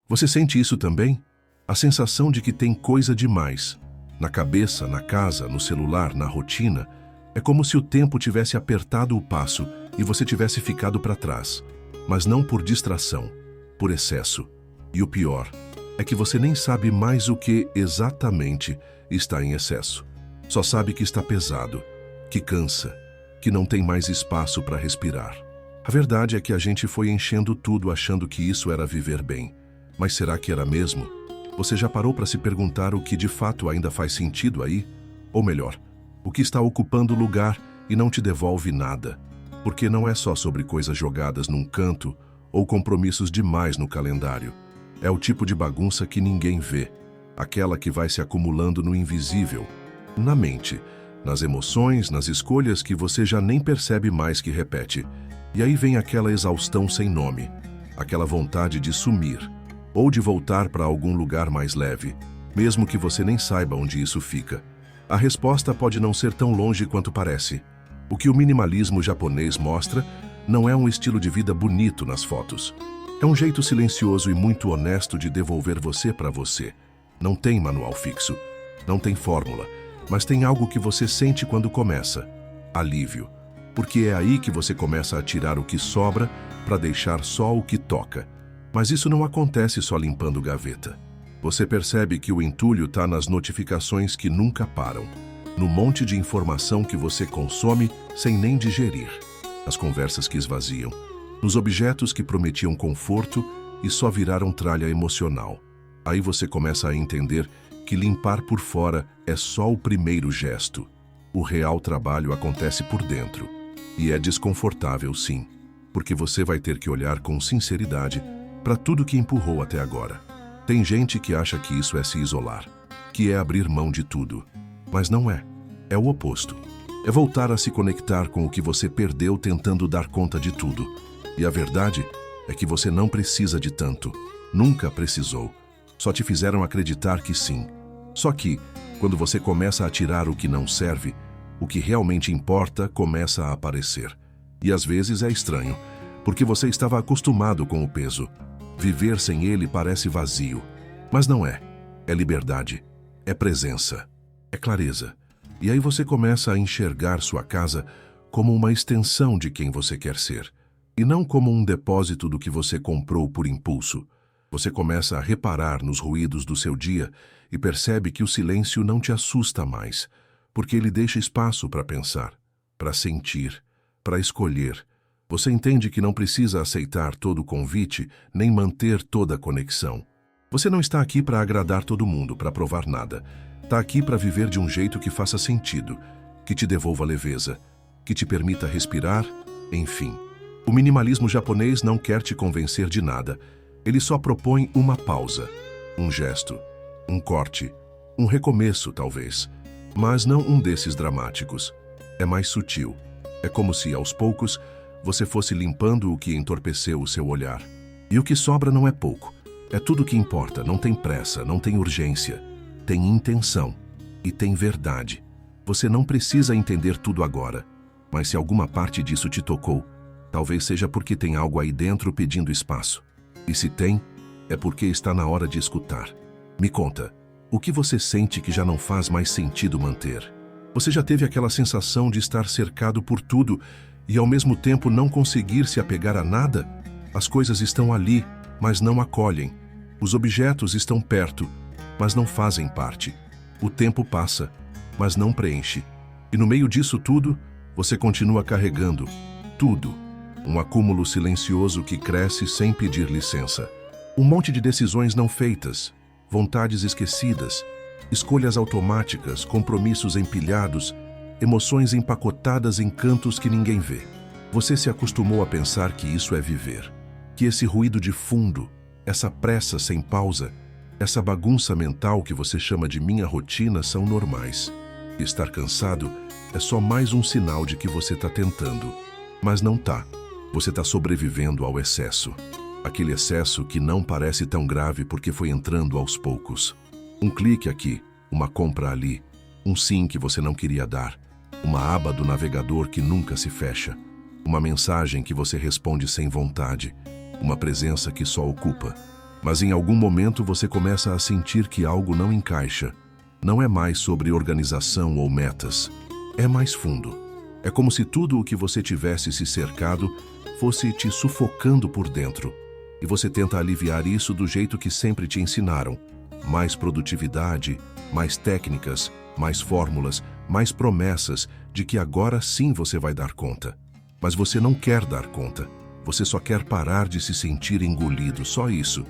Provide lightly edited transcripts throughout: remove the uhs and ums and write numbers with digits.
Você sente isso também? A sensação de que tem coisa demais. Na cabeça, na casa, no celular, na rotina, é como se o tempo tivesse apertado o passo e você tivesse ficado para trás. Mas não por distração, por excesso. E o pior é que você nem sabe mais o que exatamente está em excesso. Só sabe que está pesado, que cansa, que não tem mais espaço para respirar. A verdade é que a gente foi enchendo tudo achando que isso era viver bem. Mas será que era mesmo? Você já parou para se perguntar o que de fato ainda faz sentido aí? Ou melhor, o que está ocupando lugar e não te devolve nada? Porque não é só sobre coisas jogadas num canto ou compromissos demais no calendário. É o tipo de bagunça que ninguém vê. Aquela que vai se acumulando no invisível, na mente, nas emoções, nas escolhas que você já nem percebe mais que repete. E aí vem aquela exaustão sem nome, aquela vontade de sumir, ou de voltar para algum lugar mais leve, mesmo que você nem saiba onde isso fica. A resposta pode não ser tão longe quanto parece. O que o minimalismo japonês mostra não é um estilo de vida bonito nas fotos. É um jeito silencioso e muito honesto de devolver você para você. Não tem manual fixo, não tem fórmula, mas tem algo que você sente quando começa: alívio. Porque é aí que você começa a tirar o que sobra para deixar só o que toca. Mas isso não acontece só limpando gaveta. Você percebe que o entulho está nas notificações que nunca param, no monte de informação que você consome sem nem digerir, nas conversas que esvaziam, nos objetos que prometiam conforto e só viraram tralha emocional. Aí você começa a entender que limpar por fora é só o primeiro gesto. O real trabalho acontece por dentro. E é desconfortável, sim, porque você vai ter que olhar com sinceridade para tudo que empurrou até agora. Tem gente que acha que isso é se isolar, que é abrir mão de tudo. Mas não é. É o oposto. É voltar a se conectar com o que você perdeu tentando dar conta de tudo. E a verdade é que você não precisa de tanto. Nunca precisou. Só te fizeram acreditar que sim. Só que, quando você começa a tirar o que não serve, o que realmente importa começa a aparecer. E às vezes é estranho, porque você estava acostumado com o peso. Viver sem ele parece vazio. Mas não é. É liberdade. É presença. É clareza. E aí você começa a enxergar sua casa como uma extensão de quem você quer ser. E não como um depósito do que você comprou por impulso. Você começa a reparar nos ruídos do seu dia e percebe que o silêncio não te assusta mais, porque ele deixa espaço para pensar, para sentir, para escolher. Você entende que não precisa aceitar todo o convite, nem manter toda a conexão. Você não está aqui para agradar todo mundo, para provar nada. Está aqui para viver de um jeito que faça sentido, que te devolva leveza, que te permita respirar, enfim. O minimalismo japonês não quer te convencer de nada. Ele só propõe uma pausa, um gesto, um corte, um recomeço, talvez. Mas não um desses dramáticos. É mais sutil. É como se, aos poucos, você fosse limpando o que entorpeceu o seu olhar. E o que sobra não é pouco. É tudo o que importa. Não tem pressa, não tem urgência. Tem intenção. E tem verdade. Você não precisa entender tudo agora. Mas se alguma parte disso te tocou, talvez seja porque tem algo aí dentro pedindo espaço. E se tem, é porque está na hora de escutar. Me conta, o que você sente que já não faz mais sentido manter? Você já teve aquela sensação de estar cercado por tudo e ao mesmo tempo não conseguir se apegar a nada? As coisas estão ali, mas não acolhem. Os objetos estão perto, mas não fazem parte. O tempo passa, mas não preenche. E no meio disso tudo, você continua carregando tudo. Um acúmulo silencioso que cresce sem pedir licença. Um monte de decisões não feitas, vontades esquecidas, escolhas automáticas, compromissos empilhados, emoções empacotadas em cantos que ninguém vê. Você se acostumou a pensar que isso é viver, que esse ruído de fundo, essa pressa sem pausa, essa bagunça mental que você chama de minha rotina são normais. Estar cansado é só mais um sinal de que você está tentando. Mas não tá. Você está sobrevivendo ao excesso. Aquele excesso que não parece tão grave porque foi entrando aos poucos. Um clique aqui, uma compra ali, um sim que você não queria dar, uma aba do navegador que nunca se fecha, uma mensagem que você responde sem vontade, uma presença que só ocupa. Mas em algum momento você começa a sentir que algo não encaixa. Não é mais sobre organização ou metas. É mais fundo. É como se tudo o que você tivesse se cercado fosse te sufocando por dentro. E você tenta aliviar isso do jeito que sempre te ensinaram. Mais produtividade, mais técnicas, mais fórmulas, mais promessas de que agora sim você vai dar conta. Mas você não quer dar conta. Você só quer parar de se sentir engolido, só isso.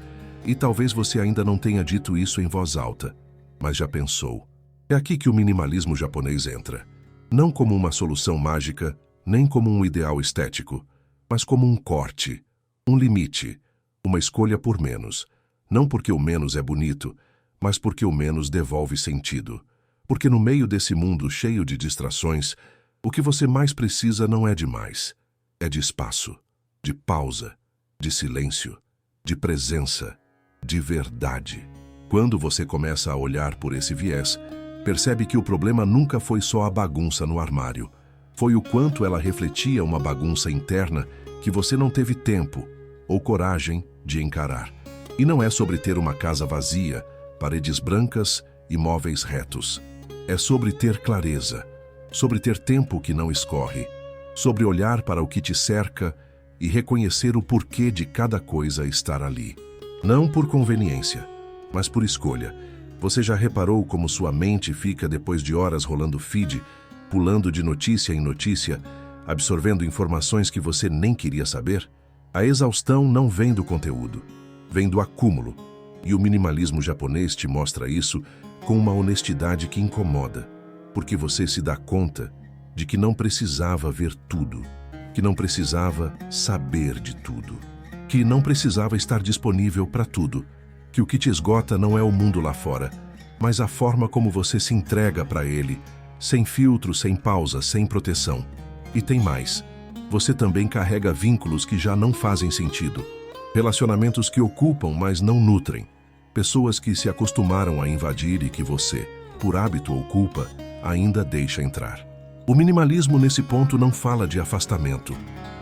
E talvez você ainda não tenha dito isso em voz alta, mas já pensou. É aqui que o minimalismo japonês entra. Não como uma solução mágica, nem como um ideal estético, mas como um corte, um limite, uma escolha por menos. Não porque o menos é bonito, mas porque o menos devolve sentido. Porque no meio desse mundo cheio de distrações, o que você mais precisa não é de mais. É de espaço, de pausa, de silêncio, de presença, de verdade. Quando você começa a olhar por esse viés, percebe que o problema nunca foi só a bagunça no armário. Foi o quanto ela refletia uma bagunça interna que você não teve tempo ou coragem de encarar. E não é sobre ter uma casa vazia, paredes brancas e móveis retos. É sobre ter clareza, sobre ter tempo que não escorre, sobre olhar para o que te cerca e reconhecer o porquê de cada coisa estar ali. Não por conveniência, mas por escolha. Você já reparou como sua mente fica depois de horas rolando feed, pulando de notícia em notícia, absorvendo informações que você nem queria saber? A exaustão não vem do conteúdo, vem do acúmulo. E o minimalismo japonês te mostra isso com uma honestidade que incomoda, porque você se dá conta de que não precisava ver tudo, que não precisava saber de tudo, que não precisava estar disponível para tudo, que o que te esgota não é o mundo lá fora, mas a forma como você se entrega para ele, sem filtro, sem pausa, sem proteção. E tem mais. Você também carrega vínculos que já não fazem sentido. Relacionamentos que ocupam, mas não nutrem. Pessoas que se acostumaram a invadir e que você, por hábito ou culpa, ainda deixa entrar. O minimalismo nesse ponto não fala de afastamento.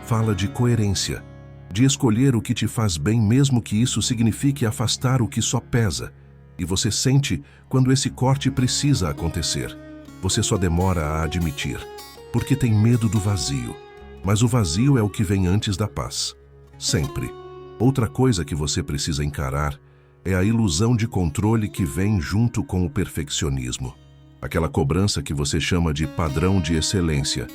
Fala de coerência. De escolher o que te faz bem mesmo que isso signifique afastar o que só pesa. E você sente quando esse corte precisa acontecer. Você só demora a admitir, porque tem medo do vazio. Mas o vazio é o que vem antes da paz. Sempre. Outra coisa que você precisa encarar é a ilusão de controle que vem junto com o perfeccionismo. Aquela cobrança que você chama de padrão de excelência.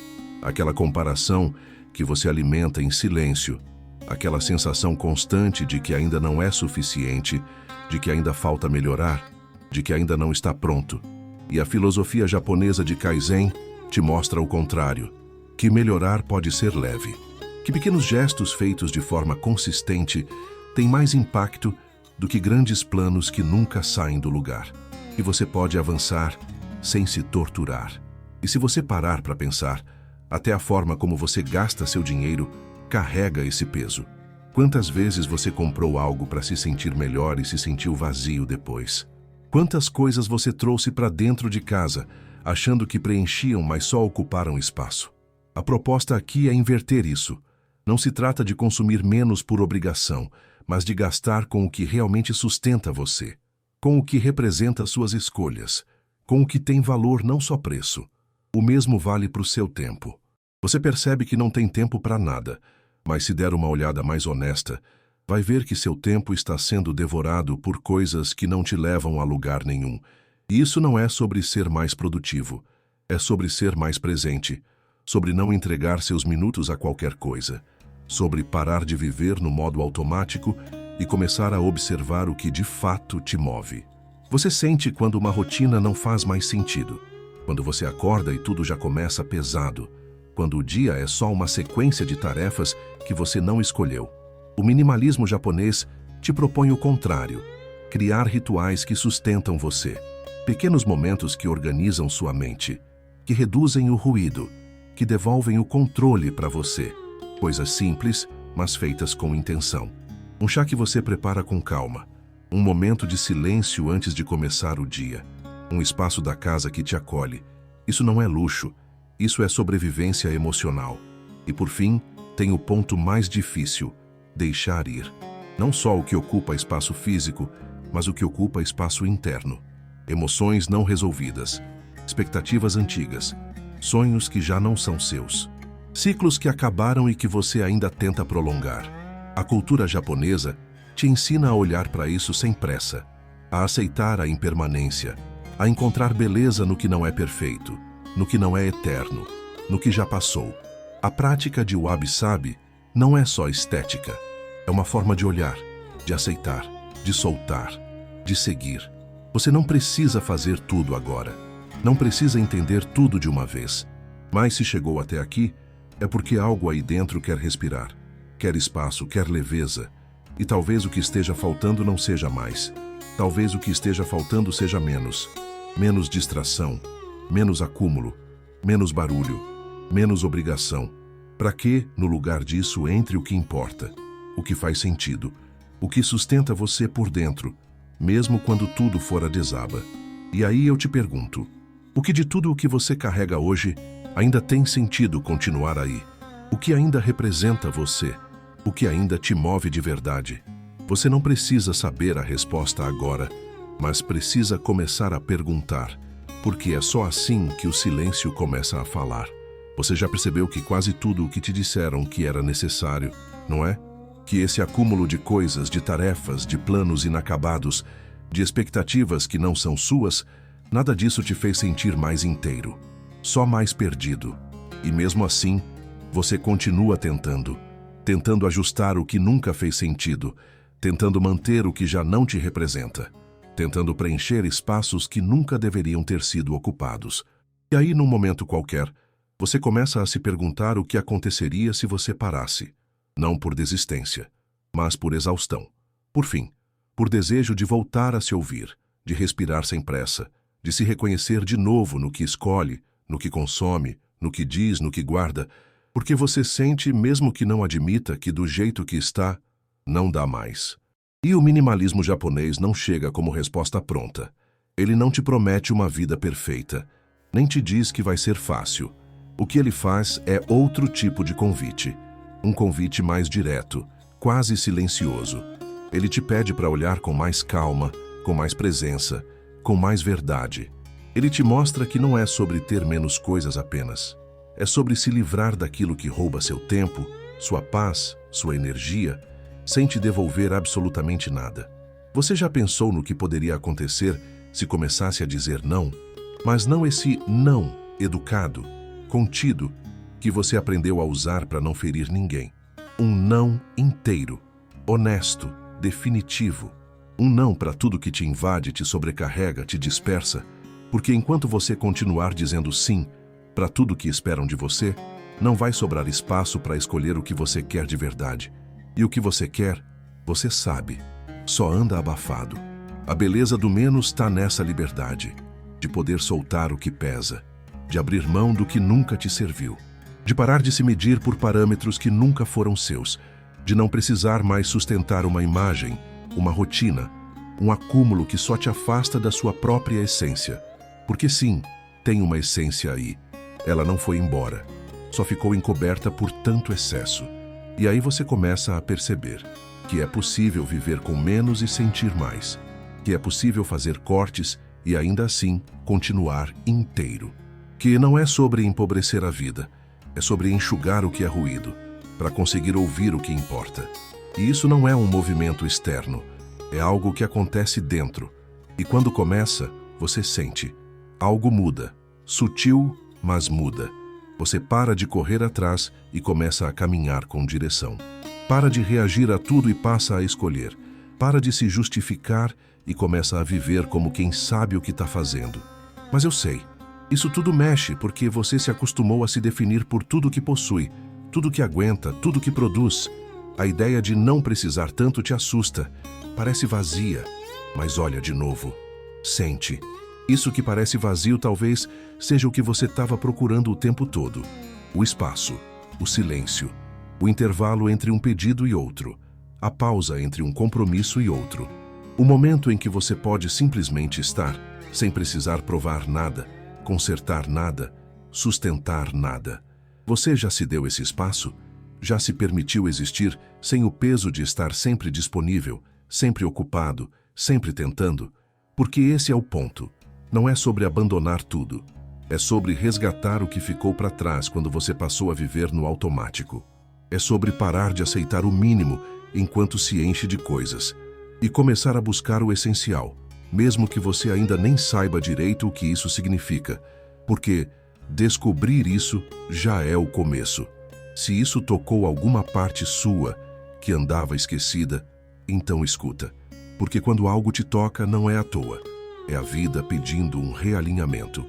Aquela comparação que você alimenta em silêncio. Aquela sensação constante de que ainda não é suficiente, de que ainda falta melhorar, de que ainda não está pronto. E a filosofia japonesa de Kaizen te mostra o contrário, que melhorar pode ser leve, que pequenos gestos feitos de forma consistente têm mais impacto do que grandes planos que nunca saem do lugar. E você pode avançar sem se torturar. E se você parar para pensar, até a forma como você gasta seu dinheiro carrega esse peso. Quantas vezes você comprou algo para se sentir melhor e se sentiu vazio depois? Quantas coisas você trouxe para dentro de casa, achando que preenchiam, mas só ocuparam espaço? A proposta aqui é inverter isso. Não se trata de consumir menos por obrigação, mas de gastar com o que realmente sustenta você, com o que representa suas escolhas, com o que tem valor, não só preço. O mesmo vale para o seu tempo. Você percebe que não tem tempo para nada, mas se der uma olhada mais honesta, vai ver que seu tempo está sendo devorado por coisas que não te levam a lugar nenhum. E isso não é sobre ser mais produtivo, é sobre ser mais presente, sobre não entregar seus minutos a qualquer coisa, sobre parar de viver no modo automático e começar a observar o que de fato te move. Você sente quando uma rotina não faz mais sentido, quando você acorda e tudo já começa pesado, quando o dia é só uma sequência de tarefas que você não escolheu. O minimalismo japonês te propõe o contrário, criar rituais que sustentam você, pequenos momentos que organizam sua mente, que reduzem o ruído, que devolvem o controle para você. Coisas simples, mas feitas com intenção. Um chá que você prepara com calma, um momento de silêncio antes de começar o dia, um espaço da casa que te acolhe. Isso não é luxo, isso é sobrevivência emocional. E por fim, tem o ponto mais difícil: deixar ir. Não só o que ocupa espaço físico, mas o que ocupa espaço interno. Emoções não resolvidas, expectativas antigas, sonhos que já não são seus, ciclos que acabaram e que você ainda tenta prolongar. A cultura japonesa te ensina a olhar para isso sem pressa, a aceitar a impermanência, a encontrar beleza no que não é perfeito, no que não é eterno, no que já passou. A prática de wabi-sabi não é só estética, é uma forma de olhar, de aceitar, de soltar, de seguir. Você não precisa fazer tudo agora, não precisa entender tudo de uma vez. Mas se chegou até aqui, é porque algo aí dentro quer respirar, quer espaço, quer leveza. E talvez o que esteja faltando não seja mais. Talvez o que esteja faltando seja menos. Menos distração, menos acúmulo, menos barulho, menos obrigação. Para que, no lugar disso, entre o que importa, o que faz sentido, o que sustenta você por dentro, mesmo quando tudo fora desaba. E aí eu te pergunto, o que de tudo o que você carrega hoje ainda tem sentido continuar aí? O que ainda representa você? O que ainda te move de verdade? Você não precisa saber a resposta agora, mas precisa começar a perguntar, porque é só assim que o silêncio começa a falar. Você já percebeu que quase tudo o que te disseram que era necessário, não é? Que esse acúmulo de coisas, de tarefas, de planos inacabados, de expectativas que não são suas, nada disso te fez sentir mais inteiro, só mais perdido. E mesmo assim, você continua tentando ajustar o que nunca fez sentido, tentando manter o que já não te representa, tentando preencher espaços que nunca deveriam ter sido ocupados. E aí, num momento qualquer, você começa a se perguntar o que aconteceria se você parasse, não por desistência, mas por exaustão, por fim, por desejo de voltar a se ouvir, de respirar sem pressa, de se reconhecer de novo no que escolhe, no que consome, no que diz, no que guarda, porque você sente, mesmo que não admita, que do jeito que está, não dá mais. E o minimalismo japonês não chega como resposta pronta. Ele não te promete uma vida perfeita, nem te diz que vai ser fácil. O que ele faz é outro tipo de convite. Um convite mais direto, quase silencioso. Ele te pede para olhar com mais calma, com mais presença, com mais verdade. Ele te mostra que não é sobre ter menos coisas apenas. É sobre se livrar daquilo que rouba seu tempo, sua paz, sua energia, sem te devolver absolutamente nada. Você já pensou no que poderia acontecer se começasse a dizer não? Mas não esse não educado, contido, que você aprendeu a usar para não ferir ninguém. Um não inteiro, honesto, definitivo. Um não para tudo que te invade, te sobrecarrega, te dispersa, porque enquanto você continuar dizendo sim para tudo que esperam de você, não vai sobrar espaço para escolher o que você quer de verdade. E o que você quer, você sabe, só anda abafado. A beleza do menos está nessa liberdade, de poder soltar o que pesa, de abrir mão do que nunca te serviu, de parar de se medir por parâmetros que nunca foram seus, de não precisar mais sustentar uma imagem, uma rotina, um acúmulo que só te afasta da sua própria essência. Porque sim, tem uma essência aí. Ela não foi embora, só ficou encoberta por tanto excesso. E aí você começa a perceber que é possível viver com menos e sentir mais, que é possível fazer cortes e ainda assim continuar inteiro. Que não é sobre empobrecer a vida, é sobre enxugar o que é ruído, para conseguir ouvir o que importa. E isso não é um movimento externo, é algo que acontece dentro. E quando começa, você sente. Algo muda, sutil, mas muda. Você para de correr atrás e começa a caminhar com direção. Para de reagir a tudo e passa a escolher. Para de se justificar e começa a viver como quem sabe o que está fazendo. Mas eu sei, isso tudo mexe porque você se acostumou a se definir por tudo que possui, tudo que aguenta, tudo que produz. A ideia de não precisar tanto te assusta, parece vazia, mas olha de novo, sente. Isso que parece vazio talvez seja o que você estava procurando o tempo todo. O espaço, o silêncio, o intervalo entre um pedido e outro, a pausa entre um compromisso e outro. O momento em que você pode simplesmente estar, sem precisar provar nada, consertar nada, sustentar nada. Você já se deu esse espaço? Já se permitiu existir sem o peso de estar sempre disponível, sempre ocupado, sempre tentando? Porque esse é o ponto. Não é sobre abandonar tudo. É sobre resgatar o que ficou para trás quando você passou a viver no automático. É sobre parar de aceitar o mínimo enquanto se enche de coisas e começar a buscar o essencial, mesmo que você ainda nem saiba direito o que isso significa, porque descobrir isso já é o começo. Se isso tocou alguma parte sua que andava esquecida, então escuta, porque quando algo te toca não é à toa, é a vida pedindo um realinhamento,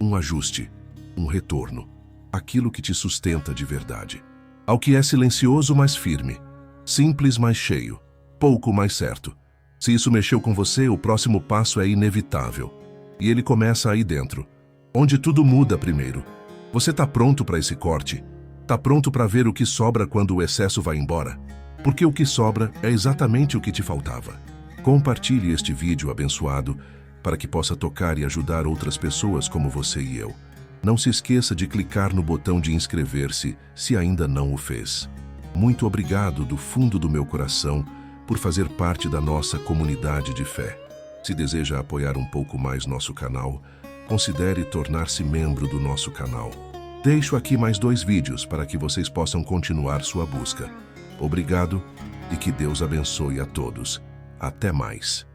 um ajuste, um retorno, aquilo que te sustenta de verdade. Ao que é silencioso, mas firme, simples, mas cheio, pouco, mais certo. Se isso mexeu com você, o próximo passo é inevitável. E ele começa aí dentro, onde tudo muda primeiro. Você está pronto para esse corte? Está pronto para ver o que sobra quando o excesso vai embora? Porque o que sobra é exatamente o que te faltava. Compartilhe este vídeo abençoado para que possa tocar e ajudar outras pessoas como você e eu. Não se esqueça de clicar no botão de inscrever-se se ainda não o fez. Muito obrigado do fundo do meu coração por fazer parte da nossa comunidade de fé. Se deseja apoiar um pouco mais nosso canal, considere tornar-se membro do nosso canal. Deixo aqui mais 2 vídeos para que vocês possam continuar sua busca. Obrigado e que Deus abençoe a todos. Até mais.